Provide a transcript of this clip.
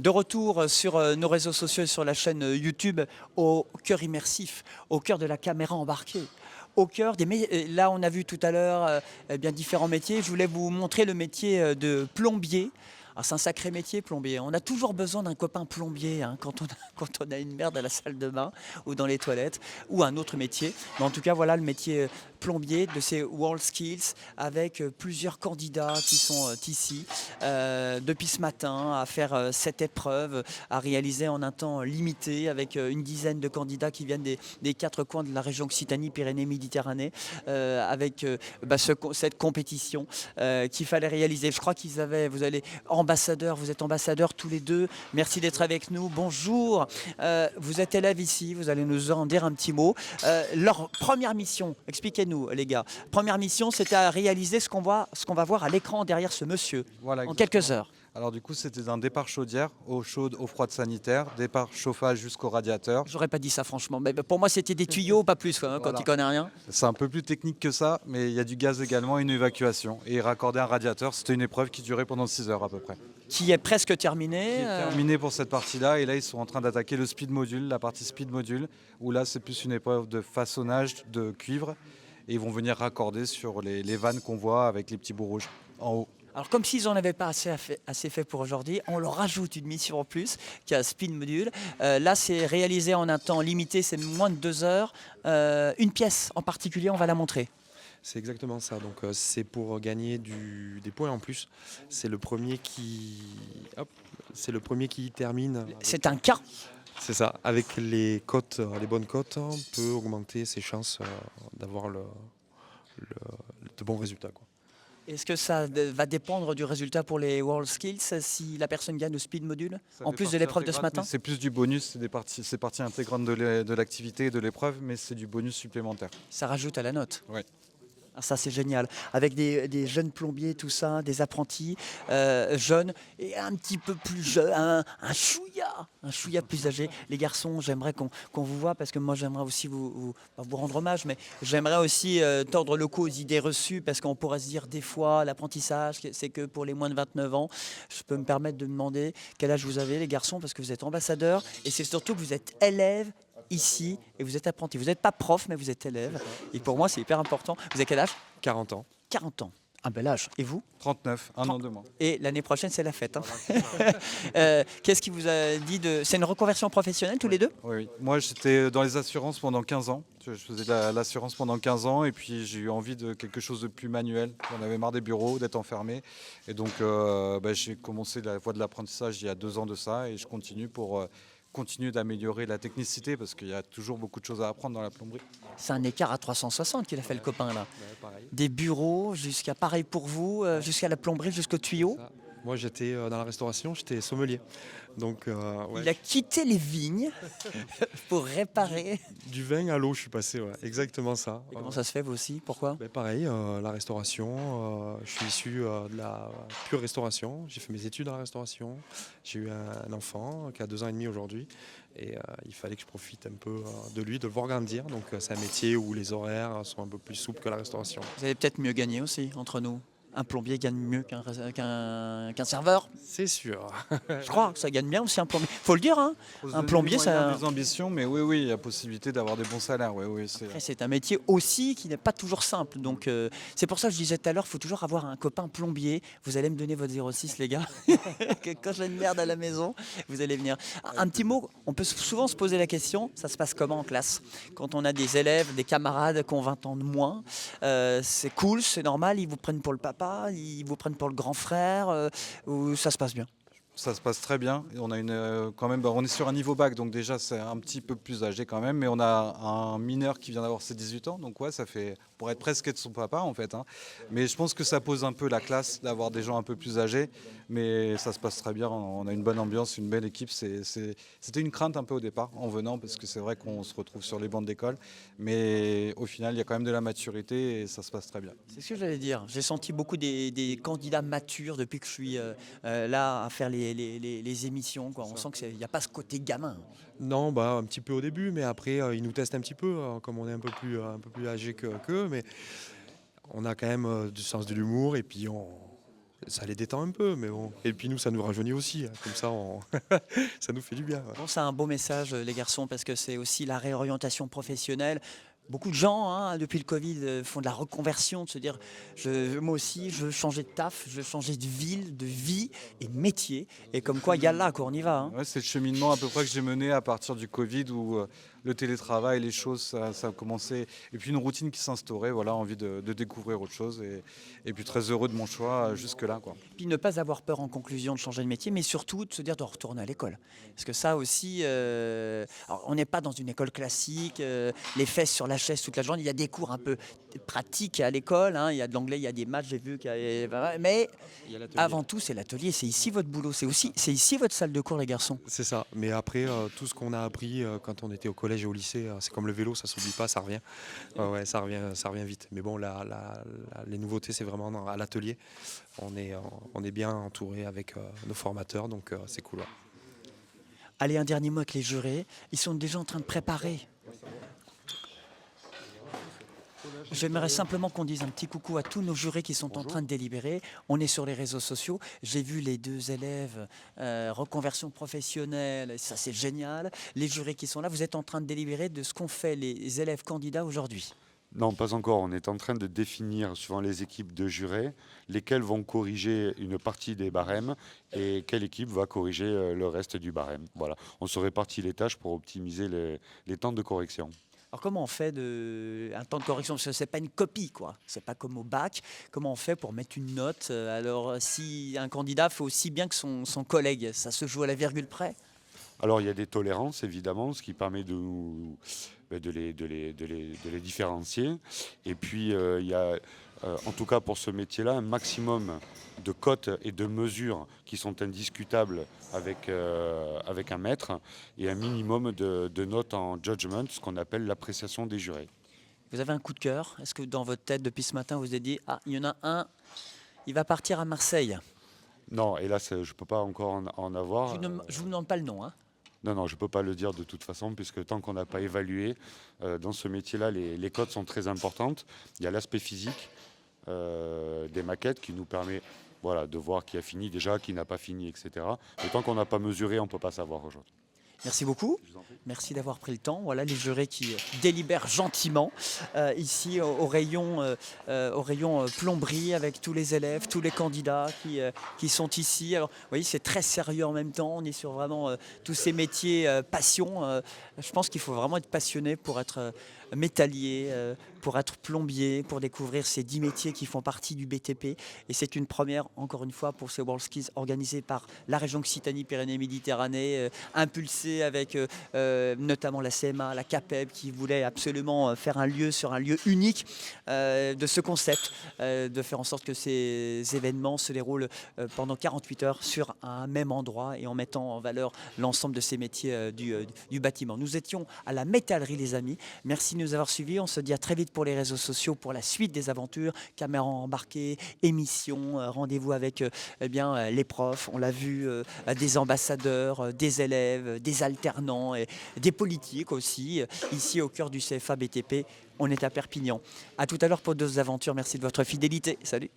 De retour sur nos réseaux sociaux et sur la chaîne YouTube, au cœur immersif, au cœur de la caméra embarquée. Au cœur des là, on a vu tout à l'heure eh bien, différents métiers. Je voulais vous montrer le métier de plombier. Alors, c'est un sacré métier, plombier. On a toujours besoin d'un copain plombier hein, quand on a une merde à la salle de bain ou dans les toilettes ou un autre métier. Mais en tout cas, voilà le métier plombier de ces WorldSkills avec plusieurs candidats qui sont ici depuis ce matin à faire cette épreuve, à réaliser en un temps limité avec une dizaine de candidats qui viennent des quatre coins de la région Occitanie, Pyrénées-Méditerranée, avec cette compétition qu'il fallait réaliser. Je crois qu'ils avaient, vous êtes ambassadeurs tous les deux. Merci d'être avec nous. Bonjour. Vous êtes élèves ici, vous allez nous en dire un petit mot. Leur première mission, expliquez-nous les gars. Première mission, c'était à réaliser ce qu'on va voir à l'écran derrière ce monsieur Voilà, en quelques heures. Alors du coup, c'était un départ chaudière, eau chaude, eau froide sanitaire, départ chauffage jusqu'au radiateur. J'aurais pas dit ça franchement, mais pour moi c'était des tuyaux, pas plus quoi, hein, quand Voilà. tu connais rien. C'est un peu plus technique que ça, mais il y a du gaz également et une évacuation. Et raccorder un radiateur, c'était une épreuve qui durait pendant 6 heures à peu près. Qui est presque terminé. Qui est terminée pour cette partie-là, et là ils sont en train d'attaquer le speed module, la partie speed module, où là c'est plus une épreuve de façonnage de cuivre, et ils vont venir raccorder sur les vannes qu'on voit avec les petits bouts rouges en haut. Alors comme s'ils n'en avaient pas assez fait pour aujourd'hui, on leur rajoute une mission en plus qui est un speed module. Là c'est réalisé en un temps limité, c'est moins de 2 heures. Une pièce en particulier, on va la montrer. C'est exactement ça, donc c'est pour gagner des points en plus. C'est le premier qui, termine. C'est un cas. C'est ça, avec les cotes, les bonnes cotes, on peut augmenter ses chances d'avoir de bons résultats, quoi. Est-ce que ça va dépendre du résultat pour les WorldSkills si la personne gagne le speed module en plus de l'épreuve de ce matin? C'est plus du bonus, c'est partie intégrante de l'activité et de l'épreuve, mais c'est du bonus supplémentaire. Ça rajoute à la note. Ouais. Ah, ça c'est génial, avec des jeunes plombiers, tout ça, des apprentis jeunes et un petit peu plus jeunes, un chouïa plus âgé. Les garçons, j'aimerais qu'on vous voit parce que moi j'aimerais aussi pas vous rendre hommage, mais j'aimerais aussi tordre le cou aux idées reçues parce qu'on pourrait se dire des fois l'apprentissage c'est que pour les moins de 29 ans. Je peux me permettre de demander quel âge vous avez les garçons parce que vous êtes ambassadeurs et c'est surtout que vous êtes élèves ici et vous êtes apprenti. Vous n'êtes pas prof mais vous êtes élève et pour moi c'est hyper important. Vous avez quel âge? 40 ans. 40 ans. Un bel âge. Et vous? 39, un an de moins. Et l'année prochaine, c'est la fête. Hein. Qu'est-ce qui vous a dit de... C'est une reconversion professionnelle tous les deux? Oui. Moi, j'étais dans les assurances pendant 15 ans. Je faisais de l'assurance pendant 15 ans et puis j'ai eu envie de quelque chose de plus manuel. J'en avais marre des bureaux, d'être enfermé. Et donc, j'ai commencé la voie de l'apprentissage il y a 2 ans de ça et je continue pour continuer d'améliorer la technicité parce qu'il y a toujours beaucoup de choses à apprendre dans la plomberie. C'est un écart à 360 qu'il a fait le copain là. Pareil. Des bureaux jusqu'à pareil pour vous, jusqu'à la plomberie, jusqu'au tuyau. Moi j'étais dans la restauration, j'étais sommelier. Donc, ouais. Il a quitté les vignes pour réparer. Du vin à l'eau, je suis passé, ouais, exactement ça. Et comment ça se fait vous aussi? Pourquoi? Ben pareil, la restauration, je suis issu de la pure restauration, j'ai fait mes études dans la restauration, j'ai eu un enfant qui a 2 ans et demi aujourd'hui et il fallait que je profite un peu de lui, de le voir grandir, donc c'est un métier où les horaires sont un peu plus souples que la restauration. Vous allez peut-être mieux gagner aussi entre nous. Un plombier gagne mieux qu'un serveur. C'est sûr. Je crois que ça gagne bien aussi un plombier. Faut le dire, hein. Un plombier, ça. Des ambitions, mais oui, il y a possibilité d'avoir des bons salaires. Après, c'est un métier aussi qui n'est pas toujours simple. Donc, c'est pour ça que je disais tout à l'heure, il faut toujours avoir un copain plombier. Vous allez me donner votre 06, les gars. Que quand j'ai une merde à la maison, vous allez venir. Un petit mot, on peut souvent se poser la question, ça se passe comment en classe? Quand on a des élèves, des camarades qui ont 20 ans de moins, c'est cool, c'est normal, ils vous prennent pour le papa, ils vous prennent pour le grand frère, ou ça se passe bien? Ça se passe très bien. Et on a quand même, on est sur un niveau bac, donc déjà c'est un petit peu plus âgé quand même, mais on a un mineur qui vient d'avoir ses 18 ans, donc ouais, ça fait pour être presque de son papa en fait. Hein. Mais je pense que ça pose un peu la classe d'avoir des gens un peu plus âgés, mais ça se passe très bien. On a une bonne ambiance, une belle équipe. C'était une crainte un peu au départ en venant, parce que c'est vrai qu'on se retrouve sur les bancs d'école, mais au final il y a quand même de la maturité et ça se passe très bien. C'est ce que j'allais dire. J'ai senti beaucoup des candidats matures depuis que je suis là à faire les émissions. Quoi. On sent qu'il n'y a pas ce côté gamin. Non, bah, un petit peu au début, mais après ils nous testent un petit peu, comme on est un peu plus âgé qu'eux, mais on a quand même du sens de l'humour et puis ça les détend un peu, mais bon. Et puis nous, ça nous rajeunit aussi, hein. Comme ça, ça nous fait du bien. Ouais. Bon, c'est un beau message, les garçons, parce que c'est aussi la réorientation professionnelle. Beaucoup de gens, hein, depuis le Covid, font de la reconversion, de se dire, moi aussi, je veux changer de taf, je veux changer de ville, de vie et de métier. Et comme quoi, il y a là, quoi, on y va, hein. Ouais, c'est le cheminement à peu près que j'ai mené à partir du Covid où le télétravail, les choses, ça a commencé. Et puis une routine qui s'instaurait, voilà, envie de découvrir autre chose. Et puis très heureux de mon choix jusque-là, quoi. Puis ne pas avoir peur en conclusion de changer de métier, mais surtout de se dire de retourner à l'école. Parce que ça aussi, alors, on n'est pas dans une école classique, les fesses sur la chaise toute la journée. Il y a des cours un peu pratiques à l'école, hein. Il y a de l'anglais, il y a des maths, j'ai vu. Mais avant tout, c'est l'atelier. C'est ici votre boulot. C'est ici votre salle de cours, les garçons. C'est ça. Mais après, tout ce qu'on a appris quand on était au collège et au lycée, c'est comme le vélo, ça s'oublie pas, ça revient. Ouais, ça revient vite. Mais bon, les nouveautés, c'est vraiment à l'atelier. On est bien entouré avec nos formateurs, donc c'est cool. Ouais. Allez, un dernier mot avec les jurés. Ils sont déjà en train de préparer. J'aimerais simplement qu'on dise un petit coucou à tous nos jurés qui sont en train de délibérer. On est sur les réseaux sociaux. J'ai vu les 2 élèves reconversion professionnelle. Ça, c'est génial. Les jurés qui sont là, vous êtes en train de délibérer de ce qu'ont fait les élèves candidats aujourd'hui. Non, pas encore. On est en train de définir, suivant les équipes de jurés, lesquelles vont corriger une partie des barèmes et quelle équipe va corriger le reste du barème. Voilà. On se répartit les tâches pour optimiser les temps de correction. Alors comment on fait un temps de correction? Parce que c'est pas une copie, quoi. C'est pas comme au bac. Comment on fait pour mettre une note? Alors si un candidat fait aussi bien que son collègue, ça se joue à la virgule près? Alors, il y a des tolérances, évidemment, ce qui permet de les différencier. Et puis, il y a, en tout cas pour ce métier-là, un maximum de cotes et de mesures qui sont indiscutables avec un maître et un minimum de notes en judgment, ce qu'on appelle l'appréciation des jurés. Vous avez un coup de cœur? Est-ce que dans votre tête, depuis ce matin, vous vous êtes dit, ah, il y en a un, il va partir à Marseille? Non, hélas, je ne peux pas encore en avoir. Je ne vous demande pas le nom, hein. Non, je ne peux pas le dire de toute façon, puisque tant qu'on n'a pas évalué, dans ce métier-là, les cotes sont très importantes. Il y a l'aspect physique des maquettes qui nous permet de voir qui a fini déjà, qui n'a pas fini, etc. Mais tant qu'on n'a pas mesuré, on ne peut pas savoir aujourd'hui. Merci beaucoup. Merci d'avoir pris le temps. Voilà les jurés qui délibèrent gentiment ici au rayon plomberie avec tous les élèves, tous les candidats qui sont ici. Alors, vous voyez, c'est très sérieux en même temps. On est sur vraiment tous ces métiers passion. Je pense qu'il faut vraiment être passionné pour être métallier, pour être plombier, pour découvrir ces 10 métiers qui font partie du BTP. Et c'est une première, encore une fois, pour ces WorldSkills organisés par la région Occitanie-Pyrénées-Méditerranée, impulsé avec notamment la CMA, la CAPEB, qui voulait absolument faire un lieu sur un lieu unique de ce concept, de faire en sorte que ces événements se déroulent pendant 48 heures sur un même endroit et en mettant en valeur l'ensemble de ces métiers du bâtiment. Nous étions à la métallerie, les amis. Merci de nous avoir suivis. On se dit à très vite pour les réseaux sociaux, pour la suite des aventures, caméras embarquées, émissions, rendez-vous avec les profs, on l'a vu, des ambassadeurs, des élèves, des alternants et des politiques aussi, ici au cœur du CFA BTP. On est à Perpignan. À tout à l'heure pour d'autres aventures. Merci de votre fidélité. Salut.